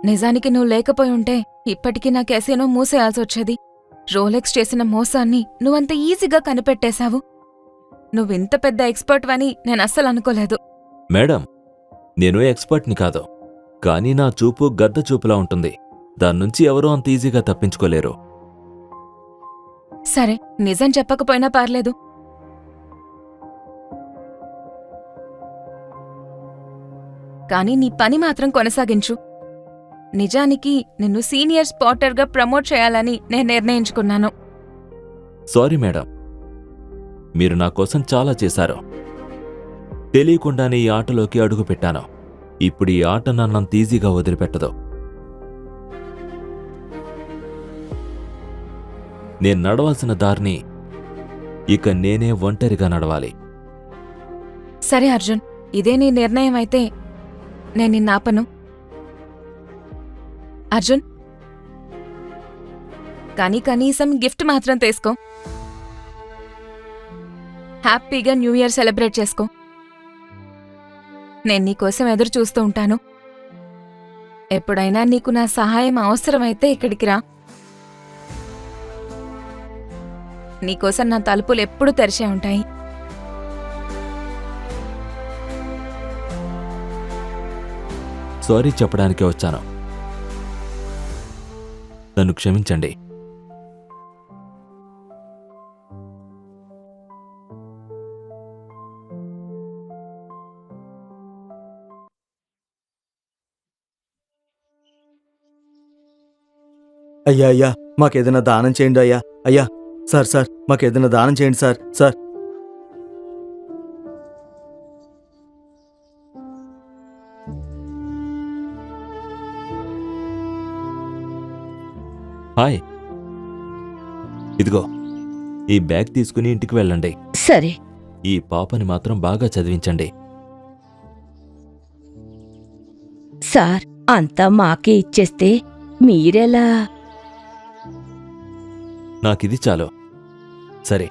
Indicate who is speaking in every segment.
Speaker 1: నిజానికి నువ్వు లేకపోయి ఉంటే ఇప్పటికీ నా కెసినో మూసేయాల్సొచ్చేది. రోలెక్స్ చేసిన మోసాన్ని నువ్వంత ఈజీగా కనిపెట్టేశావు. నువ్వింత పెద్ద ఎక్స్పర్ట్వని నేనస్సలు అనుకోలేదు.
Speaker 2: మేడం, నేను ఎక్స్పర్ట్ని కాదు, కానీ నా చూపు గద్ద చూపులా ఉంటుంది. దాన్నుంచి ఎవరూ అంత ఈజీగా తప్పించుకోలేరు.
Speaker 1: సరే, నిజం చెప్పకపోయినా పర్లేదు. కానీ నీ పని మాత్రం కొనసాగించు. నిజానికి నిన్ను సీనియర్ స్పాటర్గా ప్రమోట్ చేయాలని నేను నిర్ణయించుకున్నాను.
Speaker 2: సారీ మేడం, మీరు నా కోసం చాలా చేశారు. తెలియకుండానే ఈ ఆటలోకి అడుగుపెట్టాను. ఇప్పుడు ఈ ఆట నన్నంత ఈజీగా వదిలిపెట్టదు. నేను నడవాల్సిన దారిని ఇక నేనే ఒంటరిగా నడవాలి.
Speaker 1: సరే అర్జున్, ఇదే నీ నిర్ణయం అయితే నేను నిన్నాపను. అర్జున్, కానీ కనీసం గిఫ్ట్ మాత్రం తీసుకో. హ్యాపీగా న్యూ ఇయర్ సెలబ్రేట్ చేసుకో. నేను నీకోసం ఎదురు చూస్తూ ఉంటాను. ఎప్పుడైనా నీకు నా సహాయం అవసరమైతే ఇక్కడికి రా. నీకోసం నా తలుపులు ఎప్పుడూ తెరిచే ఉంటాయి.
Speaker 2: సారీ చెప్పడానికే వచ్చాను. నన్ను క్షమించండి.
Speaker 3: అయ్యా అయ్యా, మాకేదైనా దానం చేయండి అయ్యా. అయ్యా సార్ సార్, మాకేదైనా దానం చేయండి సార్. సార్
Speaker 2: హాయ్, ఇదిగో ఈ బ్యాగ్ తీసుకుని ఇంటికి వెళ్ళండి.
Speaker 4: సరే.
Speaker 2: ఈ పాపని మాత్రం బాగా చదివించండి.
Speaker 4: సార్, అంతా మాకే ఇచ్చేస్తే మీరెలా?
Speaker 2: నాకిది చాలు. సరే,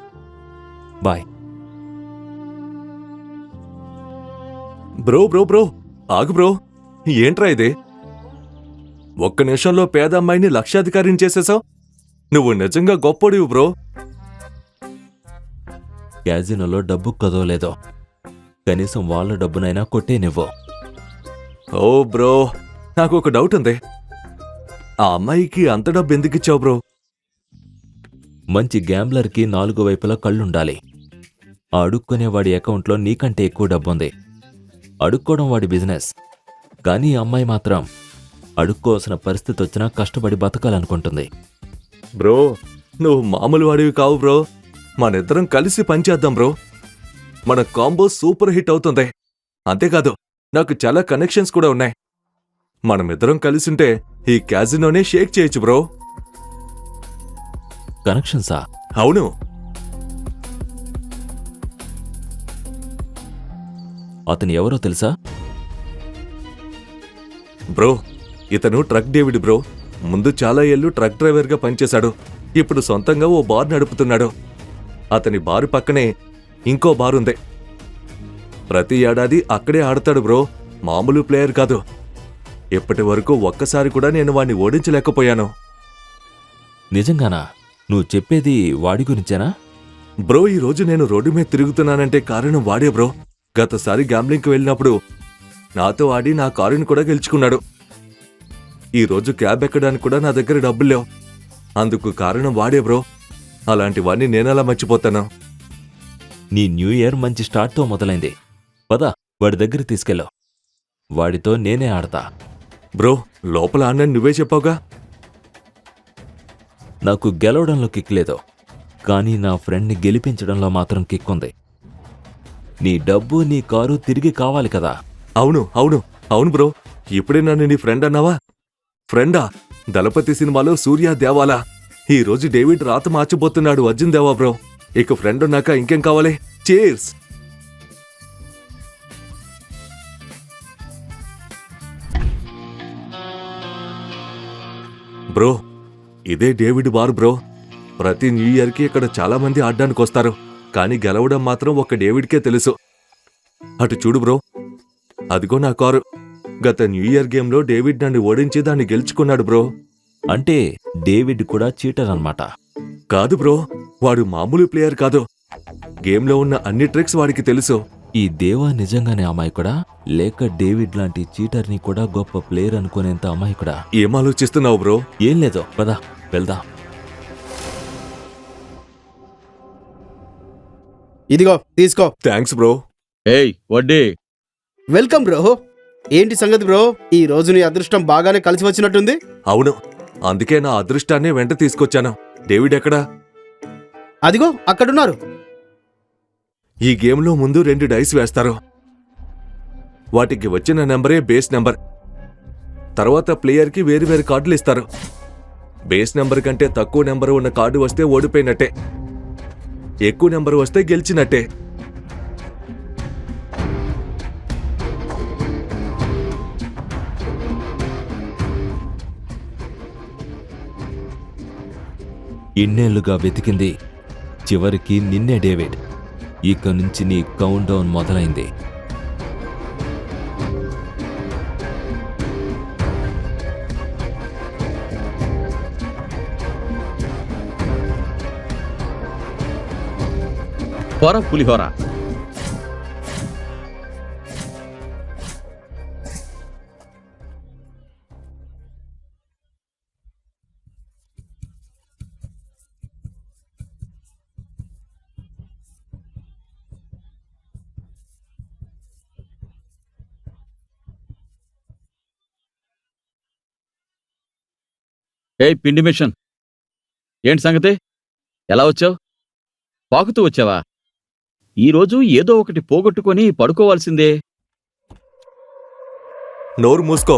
Speaker 2: బాయ్.
Speaker 5: బ్రో బ్రో బ్రో ఆగు బ్రో, ఏంట్రా ఇదే? ఒక్క నిమిషంలో పేద అమ్మాయిని లక్షాధికారిని చేసేశావు. నువ్వు నిజంగా గొప్పోడివి బ్రో.
Speaker 2: క్యాజినోలో డబ్బు కదవలేదో, కనీసం వాళ్ళ డబ్బునైనా కొట్టేనివ్వు.
Speaker 5: ఓ బ్రో, నాకు ఒక డౌట్ ఉంది. ఆ అమ్మాయికి అంత డబ్బు ఎందుకిచ్చావు బ్రో?
Speaker 2: మంచి గ్యాంబ్లర్కి 4 వైపులా కళ్ళుండాలి. ఆ అడుక్కునేవాడి అకౌంట్లో నీకంటే ఎక్కువ డబ్బుంది. అడుక్కోవడం వాడి బిజినెస్. కానీ ఈ అమ్మాయి మాత్రం అడుక్కోవాల్సిన పరిస్థితి వచ్చినా కష్టపడి బతకాలనుకుంటుంది.
Speaker 5: బ్రో, నువ్వు మామూలు వాడివి కావు బ్రో. మనిద్దరం కలిసి పనిచేద్దాం బ్రో. మన కాంబో సూపర్ హిట్ అవుతుంది. అంతేకాదు, నాకు చాలా కనెక్షన్స్ కూడా ఉన్నాయి. మనమిద్దరం కలిసింటే ఈ క్యాజినోనే షేక్ చేయొచ్చు బ్రో.
Speaker 2: కనెక్షన్సా?
Speaker 5: అవును
Speaker 2: అతను ఎవరో తెలుసా?
Speaker 5: బ్రో, ఇతను ట్రక్ డేవిడ్ బ్రో. ముందు చాలా ఏళ్లు ట్రక్ డ్రైవర్గా పనిచేశాడు. ఇప్పుడు సొంతంగా ఓ బార్ నడుపుతున్నాడు. అతని బారు పక్కనే ఇంకో బారుంది. ప్రతి ఏడాది అక్కడే ఆడతాడు బ్రో. మామూలు ప్లేయర్ కాదు. ఇప్పటి వరకు ఒక్కసారి కూడా నేను వాణ్ణి ఓడించలేకపోయాను.
Speaker 2: నిజంగానా? నువ్వు చెప్పేది వాడి గురించేనా?
Speaker 5: బ్రో, ఈరోజు నేను రోడ్డు మీద తిరుగుతున్నానంటే కారణం వాడే బ్రో. గతసారి గ్యాంబ్లింగ్కి వెళ్ళినప్పుడు నాతో ఆడి నా కారుని కూడా గెలుచుకున్నాడు. ఈరోజు క్యాబ్ ఎక్కడానికి కూడా నా దగ్గర డబ్బులు లేవు. అందుకు కారణం వాడే బ్రో. అలాంటి వాణ్ణి నేనలా మర్చిపోతాను.
Speaker 2: నీ న్యూ ఇయర్ మంచి స్టార్ట్తో మొదలైంది. పద, వాడి దగ్గర తీసుకెళ్ళు. వాడితో నేనే ఆడతా.
Speaker 5: బ్రో, లోపల ఆడినని నువ్వే చెప్పావుగా.
Speaker 2: నాకు గెలవడంలో కిక్ లేదు, కానీ నా ఫ్రెండ్ని గెలిపించడంలో మాత్రం కిక్ ఉంది. నీ డబ్బు, నీ కారు తిరిగి కావాలి కదా?
Speaker 5: అవును అవును అవును బ్రో. ఇప్పుడే నన్ను నీ ఫ్రెండ్ అన్నావా? ఫ్రెండా? దళపతి సినిమాలో సూర్య దేవాలా. ఈ రోజు డేవిడ్ రాత మార్చిపోతున్నాడు అర్జున్ దేవా బ్రో. ఇక ఫ్రెండ్ ఉన్నాక ఇంకేం కావాలి? చీర్స్. బ్రో, ఇదే డేవిడ్ బార్ బ్రో. ప్రతి న్యూ ఇయర్కి ఇక్కడ చాలా మంది ఆడడానికి వస్తారు. కానీ గెలవడం మాత్రం ఒక్క డేవిడ్కే తెలుసు. అటు చూడు బ్రో, అదిగో నా కారు. గత న్యూ ఇయర్ గేమ్లో డేవిడ్ నన్ను ఓడించి దాన్ని గెలుచుకున్నాడు బ్రో.
Speaker 2: అంటే డేవిడ్ కూడా చీటర్ అన్నమాట.
Speaker 5: కాదు బ్రో, వాడు మామూలు ప్లేయర్ కాదు. గేమ్లో ఉన్న అన్ని ట్రిక్స్ వాడికి తెలుసు.
Speaker 2: ఈ దేవా నిజంగానే అమాయకుడా, లేక డేవిడ్ లాంటి చీటర్ని కూడా గొప్ప ప్లేయర్ అనుకునేంత అమాయకుడా?
Speaker 5: ఏం ఆలోచిస్తున్నావు బ్రో?
Speaker 2: ఏం లేదు, పద వెళ్దాం.
Speaker 6: ఇదిగో తీసుకో.
Speaker 5: Thanks bro.
Speaker 7: ఏయ్ వడ్డీ.
Speaker 6: Welcome bro. ఏంటి సంగతి బ్రో, ఈ రోజు నీ అదృష్టం బాగానే కలిసి వచ్చినట్టుంది.
Speaker 5: అవును, అందుకే నా అదృష్టాన్ని వెంట తీసుకొచ్చాను. డేవిడ్ ఎక్కడా?
Speaker 6: అదిగో అక్కడున్నారు.
Speaker 5: ఈ గేమ్లో ముందు 2 డైస్ వేస్తారు. వాటికి వచ్చిన నెంబరే బేస్ నెంబర్. తర్వాత ప్లేయర్కి వేరువేరు కార్డులు ఇస్తారు. బేస్ నెంబర్ కంటే తక్కువ నెంబర్ ఉన్న కార్డు వస్తే ఓడిపోయినట్టే, ఎక్కువ నెంబర్ వస్తే గెలిచినట్టే.
Speaker 2: ఇన్నేళ్లుగా వెతికింది చివరికి నిన్నే డేవిడ్. ఇక నుంచి నీ కౌంట్ డౌన్ మొదలైంది.
Speaker 7: పులిహోర. ఏయ్ పిండి మిషన్, ఏంటి సంగతి? ఎలా వచ్చావు? పాకుతూ వచ్చావా? ఈరోజు ఏదో ఒకటి పోగొట్టుకొని పడుకోవాల్సిందే.
Speaker 5: నోరు మూసుకో.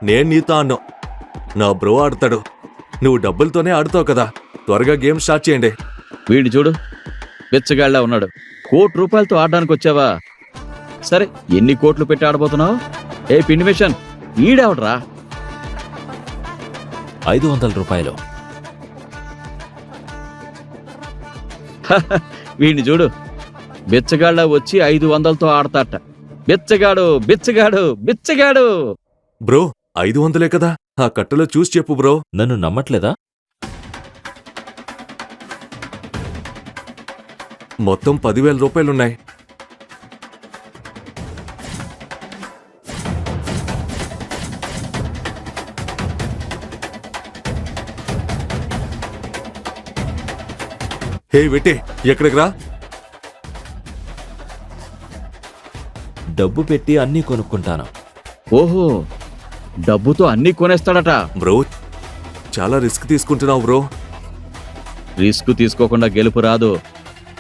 Speaker 5: నేను నీతో అన్నా, నా బ్రో ఆడతాడు. నువ్వు డబ్బులతోనే ఆడుతావు కదా. త్వరగా గేమ్ స్టార్ట్ చేయండి.
Speaker 7: వీడిని చూడు, బిచ్చగాళ్ళ ఉన్నాడు. ₹1,00,00,000 ఆడడానికి వచ్చావా? సరే, ఎన్ని కోట్లు పెట్టి ఆడబోతున్నావు? ఏ పిండి మిషన్, ఈడేవడరా?
Speaker 2: ₹500.
Speaker 7: వీడిని చూడు, బిచ్చగాళ్ళ వచ్చి 500తో ఆడతాట. బిచ్చగాడు బిచ్చగాడు బిచ్చగాడు.
Speaker 5: బ్రో 500 కదా, ఆ కట్టలో చూసి చెప్పు బ్రో.
Speaker 2: నన్ను నమ్మట్లేదా?
Speaker 5: మొత్తం ₹10,000 హే వెట్టే, ఎక్కడికి రా?
Speaker 2: డబ్బు పెట్టి అన్నీ కొనుక్కుంటాను.
Speaker 7: ఓహో, డబ్బుతో అన్నీ కొనేస్తాడట.
Speaker 5: బ్రో చాలా రిస్క్ తీసుకుంటున్నావు బ్రో.
Speaker 7: రిస్క్ తీసుకోకుండా గెలుపు రాదు.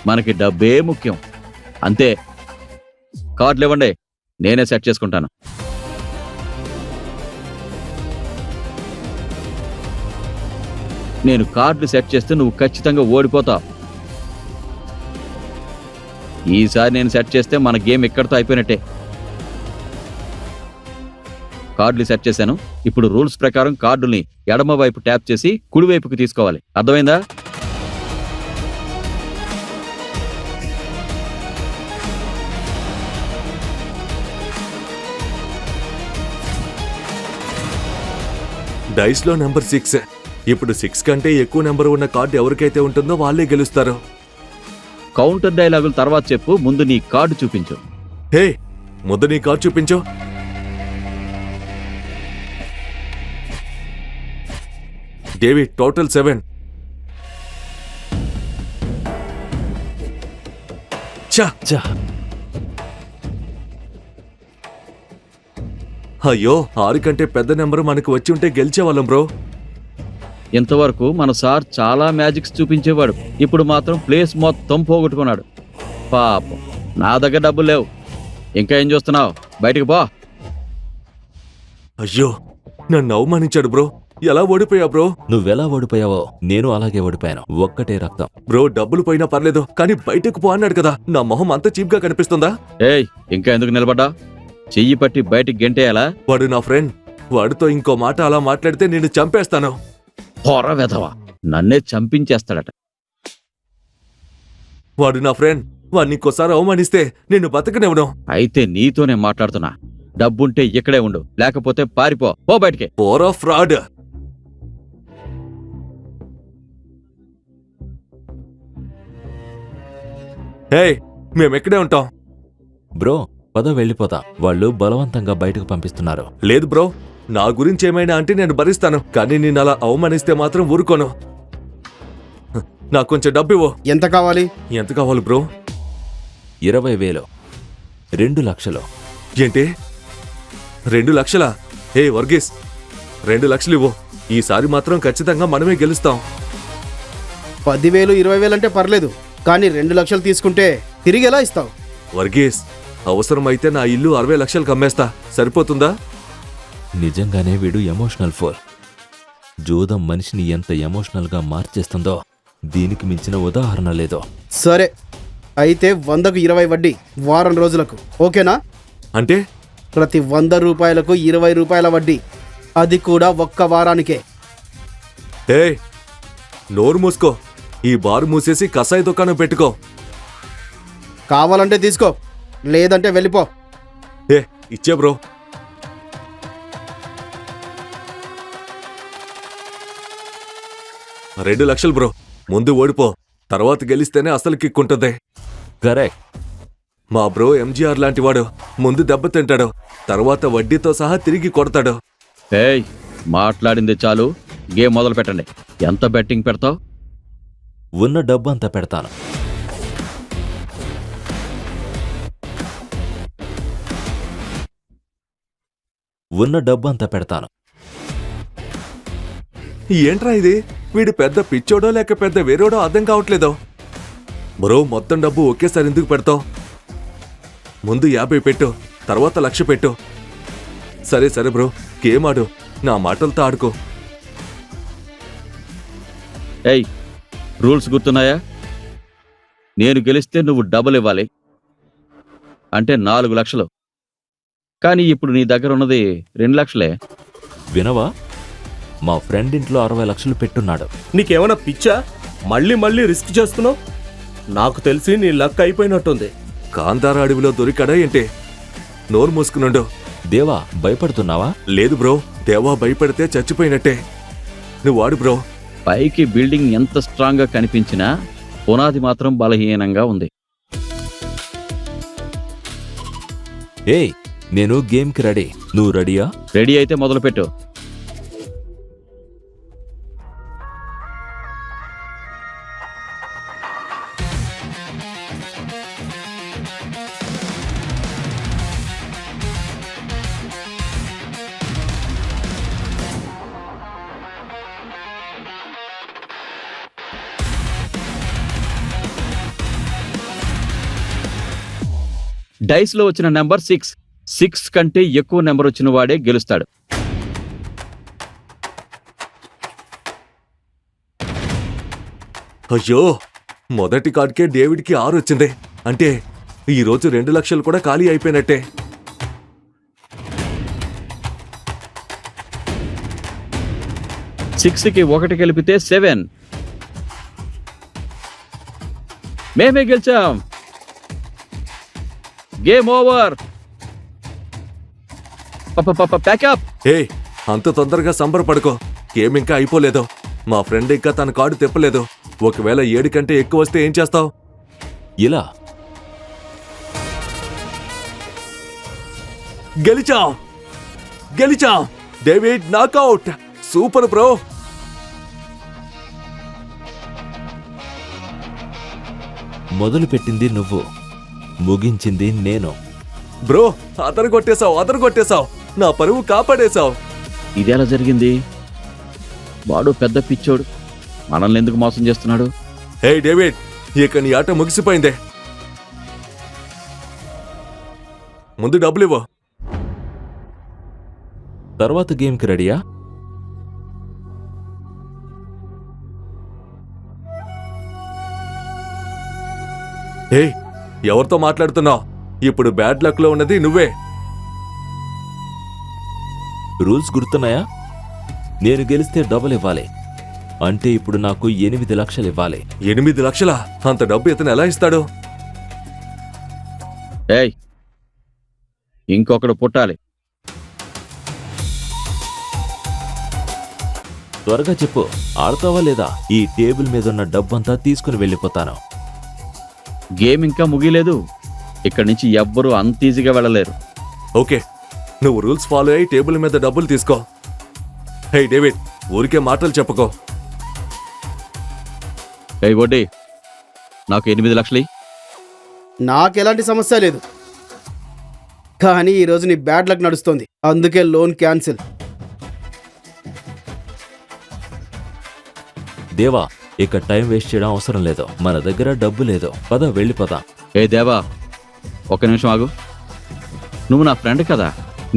Speaker 7: మనకి డబ్బే ముఖ్యం. అంతే. కార్డులు ఇవ్వండి, నేనే సెట్ చేసుకుంటాను. నేను కార్డులు సెట్ చేస్తే నువ్వు ఖచ్చితంగా ఓడిపోతావు. ఈసారి నేను సెట్ చేస్తే మన గేమ్ ఎక్కడితో అయిపోయినట్టే. కార్డులు సెట్ చేశాను. ఇప్పుడు రూల్స్ ప్రకారం కార్డుల్ని ఎడమ వైపు ట్యాప్ చేసి కుడివైపుకి తీసుకోవాలి. అర్థమైందా?
Speaker 5: డైస్లో నెంబర్ 6. ఇప్పుడు 6 కంటే ఎక్కువ నెంబర్ ఉన్న కార్డు ఎవరికైతే ఉంటుందో వాళ్ళే గెలుస్తారు.
Speaker 7: కౌంటర్ డైలాగులు తర్వాత చెప్పు, ముందు నీ కార్డు చూపించు.
Speaker 5: హే, ముందు నీ కార్డు చూపించు. David total 7.
Speaker 2: ఛా!
Speaker 5: అయ్యో, 6 కంటే పెద్ద నెంబర్ మనకు వచ్చి ఉంటే గెలిచేవాళ్ళం బ్రో.
Speaker 7: ఇంతవరకు మన సార్ చాలా మ్యాజిక్స్ చూపించేవాడు. ఇప్పుడు మాత్రం ప్లేస్ మొత్తం పోగొట్టుకున్నాడు. పాపం, నా దగ్గర డబ్బులు లేవు. ఇంకా ఏం చూస్తున్నావు? బయటికి పో.
Speaker 5: అయ్యో, నన్ను అవమానించాడు బ్రో. ఎలా ఓడిపోయా బ్రో?
Speaker 2: నువ్వెలా ఓడిపోయావో నేను అలాగే ఓడిపోయాను. ఒక్కటే రక్తం.
Speaker 5: బ్రో డబ్బులు పోయినా పర్లేదు, కానీ బయటకు పో అన్నాడు కదా. నా మొహం అంత చీప్ గా కనిపిస్తుందా?
Speaker 7: ఏయ్, ఇంకా ఎందుకు నిలబడ్డా? చెయ్యి పట్టి బయటికి గెంటేయాలా?
Speaker 5: వాడు నా ఫ్రెండ్. వాడితో ఇంకో మాట అలా మాట్లాడితే నేను చంపేస్తాను.
Speaker 7: పొర వెధవా, నన్నే చంపించేస్తాడట.
Speaker 5: వాడు నా ఫ్రెండ్. వాడిని ఇంకోసారి అవమానిస్తే నేను బతకనివ్వను.
Speaker 7: అయితే నీతోనే మాట్లాడుతున్నా. డబ్బుంటే ఇక్కడే ఉండు, లేకపోతే పారిపో. పో బయటికి.
Speaker 5: పోరా ఫ్రాడ్. హే, మేమెక్కడే ఉంటాం.
Speaker 2: బ్రో పద వెళ్ళిపోతా, వాళ్ళు బలవంతంగా బయటకు పంపిస్తున్నారు.
Speaker 5: లేదు బ్రో, నా గురించి ఏమైనా అంటే నేను భరిస్తాను, కానీ నేను అలా అవమానిస్తే మాత్రం ఊరుకోను. నాకు కొంచెం డబ్బు ఇవ్వు.
Speaker 6: ఎంత కావాలి?
Speaker 5: ఎంత కావాలి బ్రో?
Speaker 2: 20,000. 2 లక్షలు.
Speaker 5: ఏంటి 2 లక్షలా? హే వర్గీస్, 2 లక్షలు ఇవ్వు. ఈసారి మాత్రం ఖచ్చితంగా మనమే గెలుస్తాం.
Speaker 6: 10,000 20,000 అంటే పర్లేదు, కానీ 2 లక్షలు తీసుకుంటే తిరిగి ఎలా ఇస్తావు?
Speaker 5: వర్గీస్, అవసరమైతే నా ఇల్లు 60 లక్షలకు అమ్మేస్తా, సరిపోతుందా?
Speaker 2: నిజంగానే వీడు ఎమోషనల్ ఫోర్. జూదం మనిషిని ఎంత ఎమోషనల్గా మార్చేస్తుందో దీనికి మించిన ఉదాహరణ లేదో.
Speaker 6: సరే, అయితే 100కు 20 వడ్డీ, వారం రోజులకు, ఓకేనా?
Speaker 5: అంటే
Speaker 6: ప్రతి 100 రూపాయలకు 20 రూపాయల వడ్డీ, అది కూడా ఒక్క వారానికే.
Speaker 5: హే, నోరు మూసుకో. ఈ బారు మూసేసి కసాయి దుకాణం పెట్టుకో.
Speaker 6: కావాలంటే తీసుకో, లేదంటే వెళ్ళిపో.
Speaker 5: ఏ ఇచ్చే బ్రో. $2 లక్షలు బ్రో. ముందు ఓడిపో, తర్వాత గెలిస్తేనే అసలు కిక్కుంటుంది.
Speaker 2: కరెక్ట్.
Speaker 5: మా బ్రో ఎంజీఆర్ లాంటివాడు. ముందు దెబ్బతింటాడు, తర్వాత వడ్డీతో సహా తిరిగి కొడతాడు.
Speaker 7: ఏయ్, మాట్లాడింది చాలు, గేమ్ మొదలు పెట్టండి. ఎంత బెట్టింగ్ పెడతావు?
Speaker 2: ఉన్న డబ్బంతా పెడతాను. ఉన్న డబ్బంతా పెడతాను.
Speaker 5: ఏంట్రా ఇది? వీడు పెద్ద పిచ్చోడో లేక పెద్ద వేరేడో అర్థం కావట్లేదో. బ్రో, మొత్తం డబ్బు ఒకేసారి ఎందుకు పెడతావు? ముందు 50 పెట్టు, తర్వాత 1,00,000 పెట్టు. సరే సరే బ్రో, గేమ్ ఆడు, నా మాటలతో ఆడుకో.
Speaker 7: ఏయ్, రూల్స్ గుర్తున్నాయా? నేను గెలిస్తే నువ్వు డబుల్ ఇవ్వాలి, అంటే 4 లక్షలు. కానీ ఇప్పుడు నీ దగ్గర ఉన్నది 2 లక్షలే.
Speaker 2: వినవా? మా ఫ్రెండ్ ఇంట్లో 60 లక్షలు పెట్టున్నాడు.
Speaker 8: నీకేమైనా పిచ్చా? మళ్ళీ మళ్ళీ రిస్క్ చేస్తున్నావు? నాకు తెలిసి నీ లక్ అయిపోయినట్టుంది.
Speaker 5: కాంతార అడవిలో దొరికాడా ఏంటి? నోరు మూసుకునుండు.
Speaker 2: దేవా, భయపడుతున్నావా?
Speaker 5: లేదు బ్రో, దేవా భయపడితే చచ్చిపోయినట్టే. నువ్వు ఆడు బ్రో.
Speaker 7: పైకి బిల్డింగ్ ఎంత స్ట్రాంగ్గా కనిపించినా పునాది మాత్రం బలహీనంగా ఉంది.
Speaker 2: ఏయ్, నేను గేమ్కి రెడీ. నువ్వు రెడీయా?
Speaker 7: రెడీ అయితే మొదలుపెట్టు. డైస్ లో వచ్చిన నెంబర్ 6. 6 కంటే ఎక్కువ నెంబర్ వచ్చిన వాడే గెలుస్తాడు.
Speaker 5: అయ్యో, మొదటి కార్డ్కే డేవిడ్కి 6 వచ్చింది. అంటే ఈరోజు 2 లక్షలు కూడా ఖాళీ అయిపోయినట్టే.
Speaker 7: సిక్స్కి 1 కలిపితే 7. మేమే గెలిచాం. Game over. ప్యాకప్.
Speaker 5: ఏ, అంత తొందరగా సంబరపడుకో. గేమ్ ఇంకా అయిపోలేదు. మా ఫ్రెండ్ ఇంకా తన కార్డు తిప్పలేదు. ఒకవేళ 7 కంటే ఎక్కువ వస్తే ఏం చేస్తావు?
Speaker 2: ఇలా
Speaker 5: గెలిచాం, గెలిచాం. David knockout. Super bro.
Speaker 2: మొదలుపెట్టింది నువ్వు, ముగించింది నేను.
Speaker 5: బ్రో, అదరగొట్టేశావు. నా పరువు కాపాడేశావు.
Speaker 7: ఇదెలా జరిగింది? వాడు పెద్ద పిచ్చోడు, మనల్ని ఎందుకు మోసం చేస్తున్నాడు?
Speaker 5: హే డేవిడ్, ఇక నీ ఆట ముగిసిపోయిందే. ముందు డబ్బులు ఇవ్వు.
Speaker 2: తర్వాత గేమ్కి రెడీయా?
Speaker 5: హే, ఎవరితో మాట్లాడుతున్నావు? ఇప్పుడు బ్యాడ్ లక్ లో ఉన్నది నువ్వే.
Speaker 2: రూల్స్ గుర్తున్నాయా? నేను గెలిస్తే డబుల్ ఇవ్వాలి, అంటే ఇప్పుడు నాకు 8 లక్షలు ఇవ్వాలి.
Speaker 5: 8 లక్షలా? అంత డబ్బు ఇతను ఎలా ఇస్తాడు?
Speaker 7: ఏయ్, ఇంకొకడు పుట్టాలి.
Speaker 2: త్వరగా చెప్పు, ఆడతావా లేదా? ఈ టేబుల్ మీదున్న డబ్బంతా తీసుకుని వెళ్ళిపోతాను.
Speaker 7: గేమ్ ఇంకా ముగియలేదు. ఇక్కడి నుంచి ఎవ్వరూ అంత ఈజీగా వెళ్ళలేరు.
Speaker 5: ఓకే, నువ్వు రూల్స్ ఫాలో అయ్యి టేబుల్ మీద డబ్బులు తీసుకో. హే డేవిడ్, ఊరికే మాటలు చెప్పుకో.
Speaker 7: ఏయ్ వడ్డీ, నాకు 8 లక్షలు.
Speaker 6: నాకు ఎలాంటి సమస్య లేదు, కానీ ఈరోజు నీ బ్యాడ్ లక్ నడుస్తోంది, అందుకే లోన్ క్యాన్సిల్.
Speaker 2: దేవా, ఇక టైం వేస్ట్ చేయడం అవసరం లేదు. మన దగ్గర డబ్బు లేదు, పద వెళ్ళిపోదాం.
Speaker 7: ఏ దేవా, ఒక్క నిమిషం ఆగు. నువ్వు నా ఫ్రెండ్ కదా,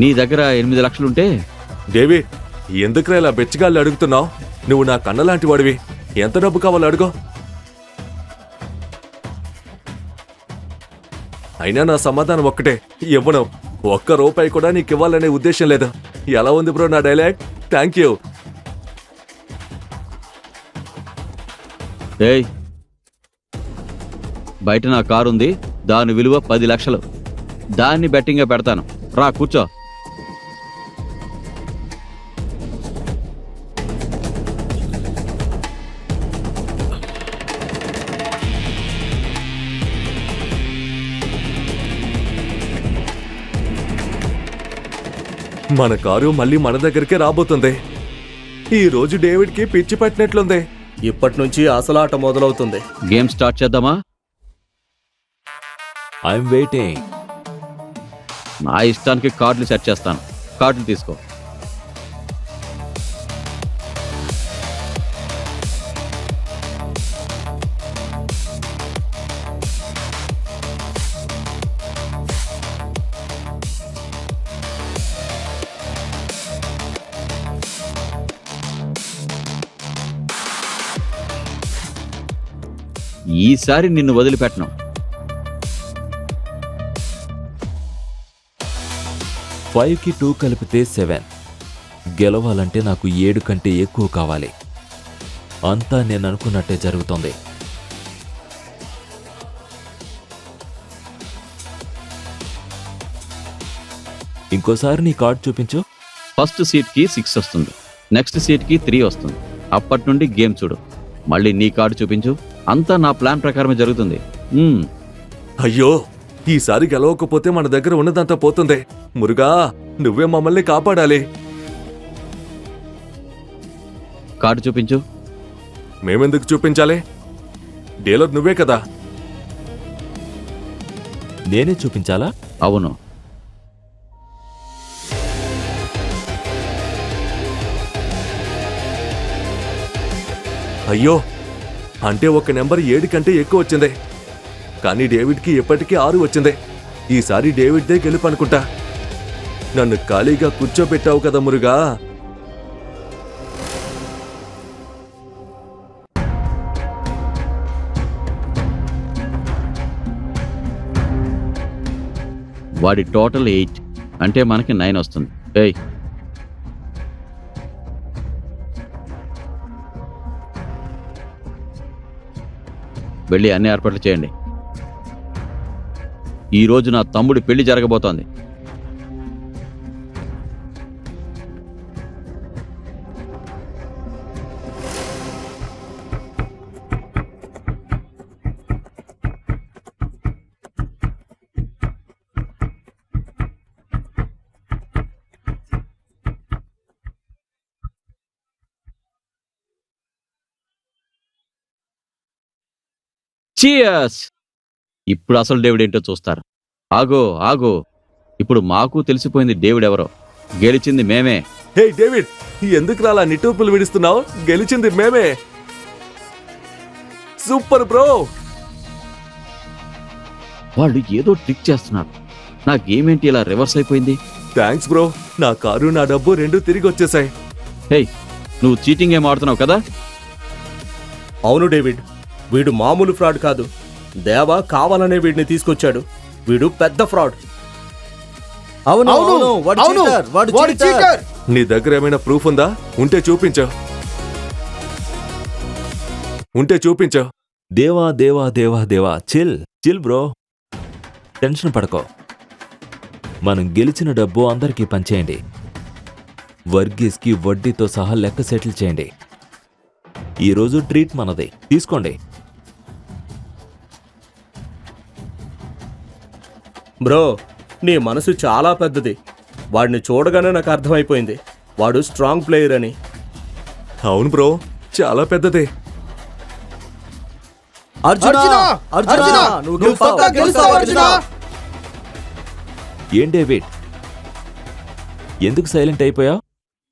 Speaker 7: నీ దగ్గర 8 లక్షలుంటే
Speaker 5: డేవిడ్, ఎందుకురా ఇలా బెచ్చగాళ్ళు అడుగుతున్నావు? నువ్వు నా కన్నలాంటి వాడివి. ఎంత డబ్బు కావాలో అడుగు. అయినా నా సమాధానం ఒక్కటే, ఇవ్వను. ₹1 కూడా నీకు ఇవ్వాలనే ఉద్దేశం లేదు. ఎలా ఉంది బ్రో నా డైలాగ్? Thank you.
Speaker 7: ఏయ్, బయట నా కారు ఉంది, దాని విలువ 10 లక్షలు. దాన్ని బెట్టింగ్గా పెడతాను. రా కూర్చో.
Speaker 5: మన కారు మళ్ళీ మన దగ్గరికే రాబోతుంది. ఈ రోజు డేవిడ్కి పిచ్చి పట్టినట్లుంది.
Speaker 8: ఇప్పటి నుంచి అసలు ఆట మొదలవుతుంది.
Speaker 7: గేమ్ స్టార్ట్ చేద్దామా?
Speaker 2: I'm waiting.
Speaker 7: నా ఇష్టానికి కార్డులు సెట్ చేస్తాను. కార్డులు తీసుకో. ఈసారి నిన్ను వదిలిపెట్టను.
Speaker 2: 5కి 2 కలిపితే 7. గెలవాలంటే నాకు 7 కంటే ఎక్కువ కావాలి. అంతా నేను అనుకున్నట్టే జరుగుతుంది. ఇంకోసారి నీ కార్డ్ చూపించు.
Speaker 7: ఫస్ట్ సీట్కి 6 వస్తుంది, నెక్స్ట్ సీట్కి 3 వస్తుంది. అప్పటి నుండి గేమ్ చూడు. మళ్ళీ నీ కార్డు చూపించు. అంతా నా ప్లాన్ ప్రకారమే జరుగుతుంది.
Speaker 5: అయ్యో, ఈసారి గెలవకపోతే మన దగ్గర ఉన్నదంతా పోతుంది. మురుగా, నువ్వే మమ్మల్ని కాపాడాలి.
Speaker 7: కార్డు చూపించు.
Speaker 5: మేమెందుకు చూపించాలి? డీలర్ నువ్వే కదా.
Speaker 2: నేనే చూపించాలా?
Speaker 7: అవును.
Speaker 5: అయ్యో, అంటే ఒక నెంబర్ 7 కంటే ఎక్కువ వచ్చింది. కానీ డేవిడ్కి ఎప్పటికీ 6 వచ్చింది. ఈసారి డేవిడ్దే గెలుపు అనుకుంటా. నన్ను ఖాళీగా కూర్చోబెట్టావు కదా మురుగా.
Speaker 7: వాడి టోటల్ 8, అంటే మనకి 9 వస్తుంది. ఏయ్, వెళ్ళి అన్ని ఏర్పాట్లు చేయండి. ఈరోజు నా తమ్ముడి పెళ్లి జరగబోతోంది. చీయర్స్! ఇప్పుడు అసలు డేవిడ్ ఏంటో చూస్తారు. ఆగో ఆగో, ఇప్పుడు మాకు తెలిసిపోయింది డేవిడ్ ఎవరో. గెలిచింది మేమే.
Speaker 5: హే డేవిడ్, ఎందుకు అలా నిట్టూర్పులు విడుస్తున్నావు? గెలిచింది మేమే. Super bro.
Speaker 7: వాళ్ళు ఏదో ట్రిక్ చేస్తున్నారు. నా గేమ్ ఏంటి ఇలా రివర్స్ అయిపోయింది?
Speaker 5: థ్యాంక్స్ బ్రో, నా కారు నా డబ్బు 2 తిరిగి వచ్చేసాయి.
Speaker 7: హే, నువ్వు చీటింగ్ ఏం ఆడుతున్నావు కదా?
Speaker 8: అవును డేవిడ్, వీడు మామూలు ఫ్రాడ్ కాదు. దేవా కావాలనే వీడిని తీసుకొచ్చాడు. వీడు పెద్ద ఫ్రాడ్.
Speaker 3: అవును
Speaker 6: అవును,
Speaker 3: అవును, వాడు
Speaker 6: అవును,
Speaker 3: cheater, వాడు
Speaker 6: వాడు
Speaker 3: cheater.
Speaker 6: cheater.
Speaker 5: నీ దగ్గర ఏమైనా ప్రూఫ్ ఉందా? ఉంటే చూపించు. ఉంటే చూపించు.
Speaker 2: దేవా దేవా దేవా దేవా, చిల్ చిల్ బ్రో, టెన్షన్ పడకో. మనం గెలిచిన డబ్బు అందరికీ పంచేయండి. వర్గీస్కి వడ్డీతో సహా లెక్క సెటిల్ చేయండి. ఈరోజు ట్రీట్ మనది, తీసుకోండి.
Speaker 8: బ్రో, నీ మనసు చాలా పెద్దది. వాడిని చూడగానే నాకు అర్థమైపోయింది, వాడు స్ట్రాంగ్ ప్లేయర్ అని.
Speaker 5: అవును బ్రో, చాలా పెద్దదే.
Speaker 3: అర్జున అర్జున నువ్వు గెలుస్తావు అర్జున.
Speaker 2: ఏం డేవిడ్, ఎందుకు సైలెంట్ అయిపోయా?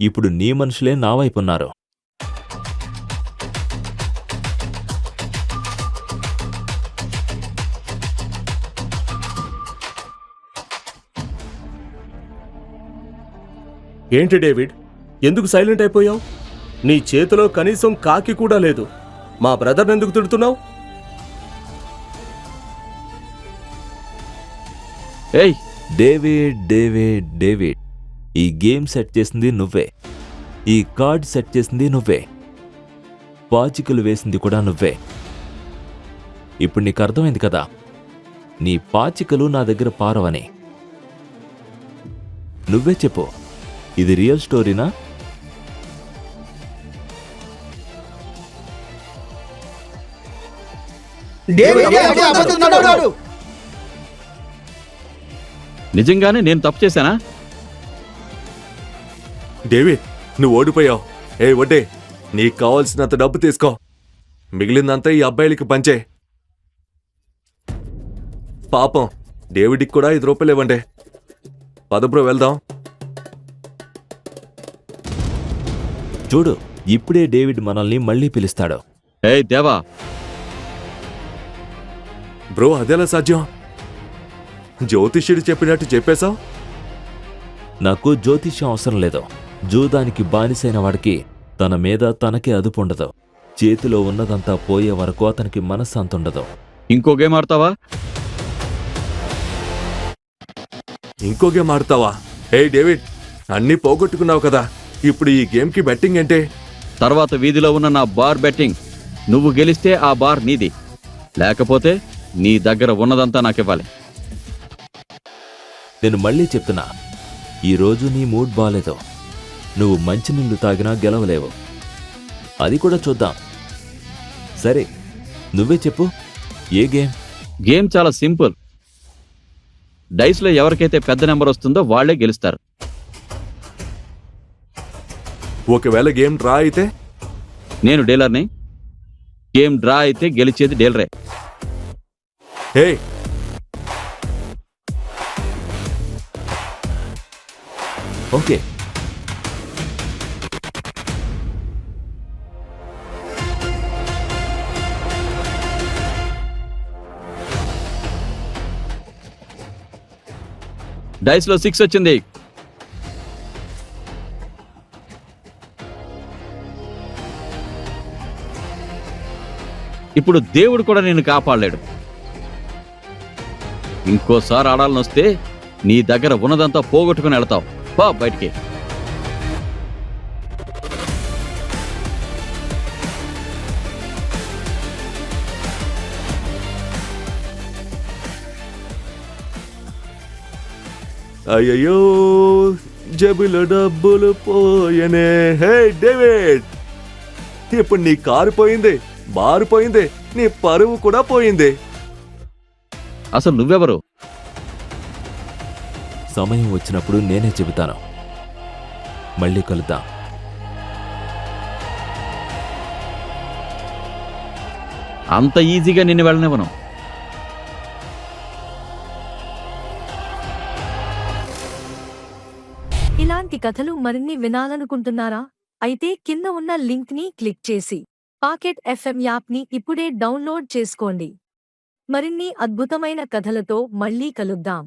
Speaker 2: ఇప్పుడు నీ మనుషులే నా వైపున్నారు.
Speaker 8: ఏంటి డేవిడ్, ఎందుకు సైలెంట్ అయిపోయావు? నీ చేతిలో కనీసం కాకి కూడా లేదు. మా బ్రదర్ని ఎందుకు తిడుతున్నావు?
Speaker 7: ఏయ్,
Speaker 2: డేవిడ్ డేవిడ్ డేవిడ్, ఈ గేమ్ సెట్ చేసింది నువ్వే, ఈ కార్డ్ సెట్ చేసింది నువ్వే, పాచికలు వేసింది కూడా నువ్వే. ఇప్పుడు నీకు అర్థమైంది కదా, నీ పాచికలు నా దగ్గర పారవని. నువ్వే చెప్పు, ఇది రియల్ స్టోరీనా?
Speaker 7: నిజంగానే నేను తప్పు చేశానా?
Speaker 5: డేవిడ్, నువ్వు ఓడిపోయావు. ఏ వడ్డే, నీకు కావాల్సినంత డబ్బు తీసుకో, మిగిలిందంతా ఈ అబ్బాయిలకి పంచే. పాపం డేవిడ్కి కూడా 5 రూపాయలు ఇవ్వండి. పద బ్రో, వెళ్దాం.
Speaker 2: చూడు, ఇప్పుడే డేవిడ్ మనల్ని మళ్ళీ పిలుస్తాడు.
Speaker 7: ఏయ్ దేవా,
Speaker 5: బ్రో అదెలా సాధ్యం? జ్యోతిష్యుడు చెప్పినట్టు చెప్పేశావు.
Speaker 2: నాకు జ్యోతిష్యం అవసరం లేదు. జూదానికి బానిసైన వాడికి తన మీద తనకే అదుపుండదు. చేతిలో ఉన్నదంతా పోయే వరకు అతనికి మనశ్శాంతుండదు.
Speaker 7: ఇంకో గేమ్ ఆడతావా?
Speaker 5: ఇంకో గేమ్ ఆడతావా? ఏ డేవిడ్, అన్నీ పోగొట్టుకున్నావు కదా, ఇప్పుడు ఈ గేమ్కి బెట్టింగ్ ఏంటే?
Speaker 7: తర్వాత వీధిలో ఉన్న నా బార్ బెట్టింగ్. నువ్వు గెలిస్తే ఆ బార్ నీది, లేకపోతే నీ దగ్గర ఉన్నదంతా నాకివ్వాలి.
Speaker 2: నేను మళ్ళీ చెప్తున్నా, ఈరోజు నీ మూడ్ బాలేదు. నువ్వు మంచినీళ్లు తాగినా గెలవలేవు. అది కూడా చూద్దాం. సరే, నువ్వే చెప్పు, ఏ గేమ్?
Speaker 7: గేమ్ చాలా సింపుల్. డైస్లో ఎవరికైతే పెద్ద నెంబర్ వస్తుందో వాళ్లే గెలుస్తారు.
Speaker 5: ఒకవేళ గేమ్ డ్రా అయితే?
Speaker 7: నేను డీలర్ని. గేమ్ డ్రా అయితే గెలిచేది డీలరే.
Speaker 5: హే,
Speaker 2: ఓకే.
Speaker 7: డైస్లో 6 వచ్చింది. ఇప్పుడు దేవుడు కూడా నిన్ను కాపాడలేడు. ఇంకోసారి ఆడాలని వస్తే నీ దగ్గర ఉన్నదంతా పోగొట్టుకుని వెళ్తావు. పా బయటికి.
Speaker 5: అయ్యయ్యో, జేబులో డబ్బులు పోయనే. హే డేవిడ్, ఇప్పుడు నీ కారు పోయింది, బారు పోయింది, నీ పరువు కూడా పోయింది.
Speaker 7: అసలు నువ్వెవరు?
Speaker 2: సమయం వచ్చినప్పుడు నేనే చెబుతాను. మళ్ళీ కలుద్దాం.
Speaker 7: అంత ఈజీగా నిన్ను వెళ్ళనివ్వను.
Speaker 9: ఇలాంటి కథలు మరిన్ని వినాలనుకుంటున్నారా? అయితే కింద ఉన్న లింక్ ని క్లిక్ చేసి పాకెట్ ఎఫ్ఎం యాప్ ని ఇప్పుడే డౌన్లోడ్ చేసుకోండి. మరిన్ని అద్భుతమైన కథలతో మళ్ళీ కలుద్దాం.